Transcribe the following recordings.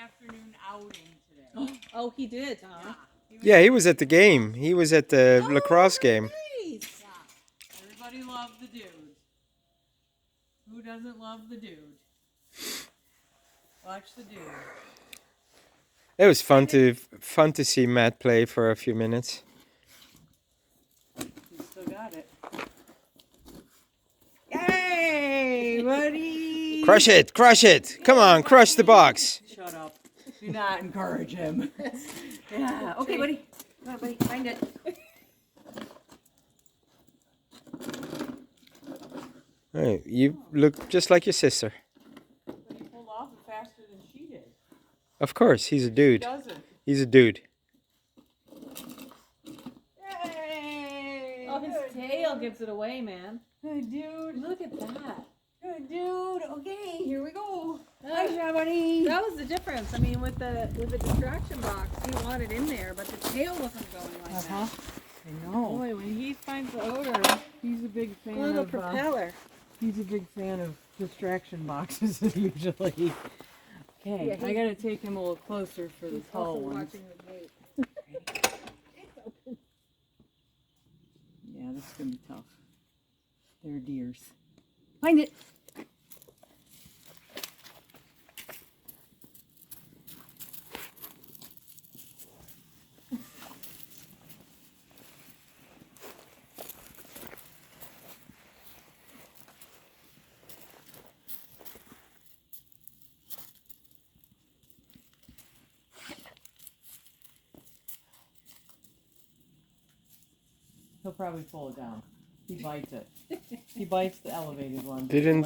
afternoon outing today. Oh, he did, huh? Yeah, he was at the game. He was at the lacrosse game. Nice. Yeah. Everybody loved the dude. Who doesn't love the dude? Watch the dude. It was fun to see Matt play for a few minutes. You still got it. Yay, buddy! Crush it! Crush it! Come on, crush the box. Shut up. Do not encourage him. Yeah. Okay, buddy. Come on, buddy. Find it. Hey, you look just like your sister. But he pulled off it faster than she did. Of course, he's a He dude. doesn't. He's a dude. Yay! Oh, his tail gives it away, man. Good dude. Look at that. Good dude. Okay, here we go. Uh, Nice job, buddy. That was the difference. I mean, with the distraction box, he wanted in there, but the tail wasn't going like that. I know. Boy, when he finds the odor, he's a big fan Little of. propeller. He's a big fan of distraction boxes usually. Okay, Yeah, I gotta take him a little closer for the He's tall also ones. watching the gate. Yeah, this is gonna be tough. They're deers. Find it. He'll probably pull it down. He bites it. He bites the elevated one. Didn't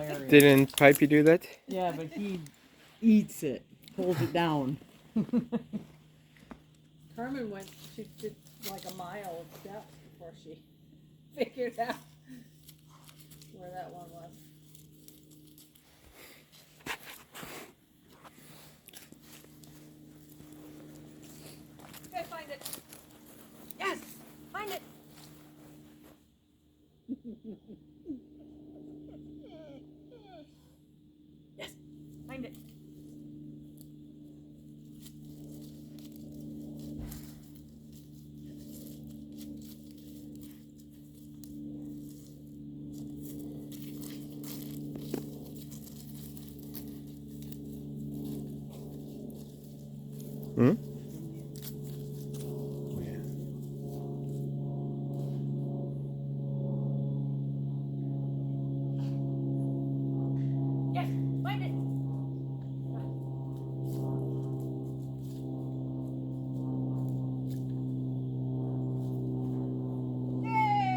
Pipey do that? Yeah, but he eats it. Pulls it down. Carmen she did like a mile of steps before she figured out where that one was. Okay, find it. Yes! Find it! Yes! Find it! Hmm? Yes! Find it!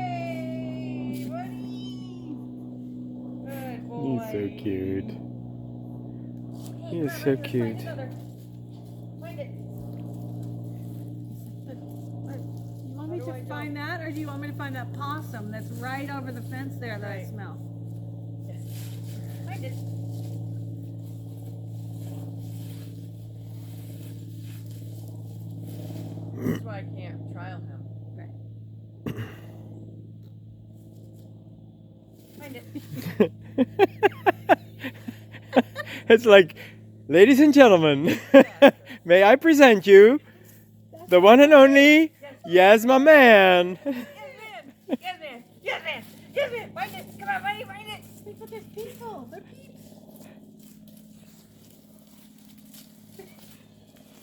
Yay! Buddy! Good boy. He's so cute. He is so Find cute. another. Find it! You want me to find that, or do you want me to find that possum that's right over the fence there that I smell? Yes. Find it! That's why I can't trial him. Right. Find it. It's like, ladies and gentlemen, may I present you the one and only YazMan. Yes, man! Yes, man! Yes, man! Yes, man! Find it! Come on, buddy! Find it! But there's people. They're peeps.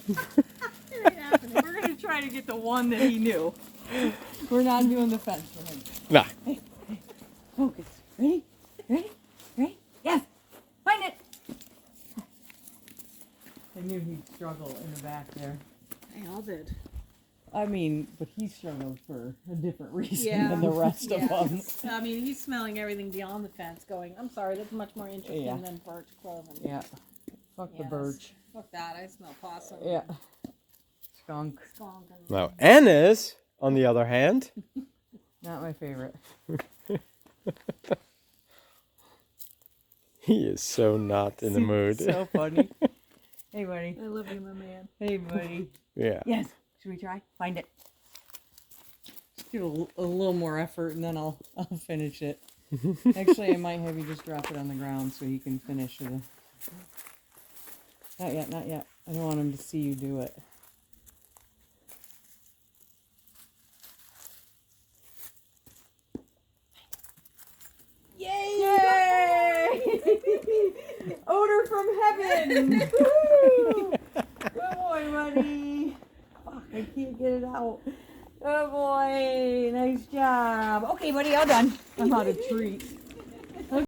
It ain't happening. We're gonna try to get the one that he knew. We're not doing the fence for him. Nah. Hey, focus. Ready? Ready? Ready? Yes! Find it! I knew he'd struggle in the back there. They all did. I mean, but he struggled for a different reason Yeah. than the rest of them. I mean, he's smelling everything beyond the fence going, I'm sorry, that's much more interesting Yeah. than birch cloven. Yeah. Fuck the Yes. birch. Fuck that, I smell possum. Yeah. Skunk. Skunk and- Now, Anna's, on the other hand, Not my favorite. he is so not in the mood. So funny. Hey, buddy. I love you, my man. Hey, buddy. Yeah. Yes. Should we try? Find it. Just give it a little more effort, and then I'll finish it. Actually, I might have you just drop it on the ground so you can finish it. Not yet. Not yet. I don't want him to see you do it. Yay! Odor from heaven! Woo! Good boy, buddy. Fuck, I can't get it out. Good boy. Nice job. Okay, buddy, all done. I'm out of treats.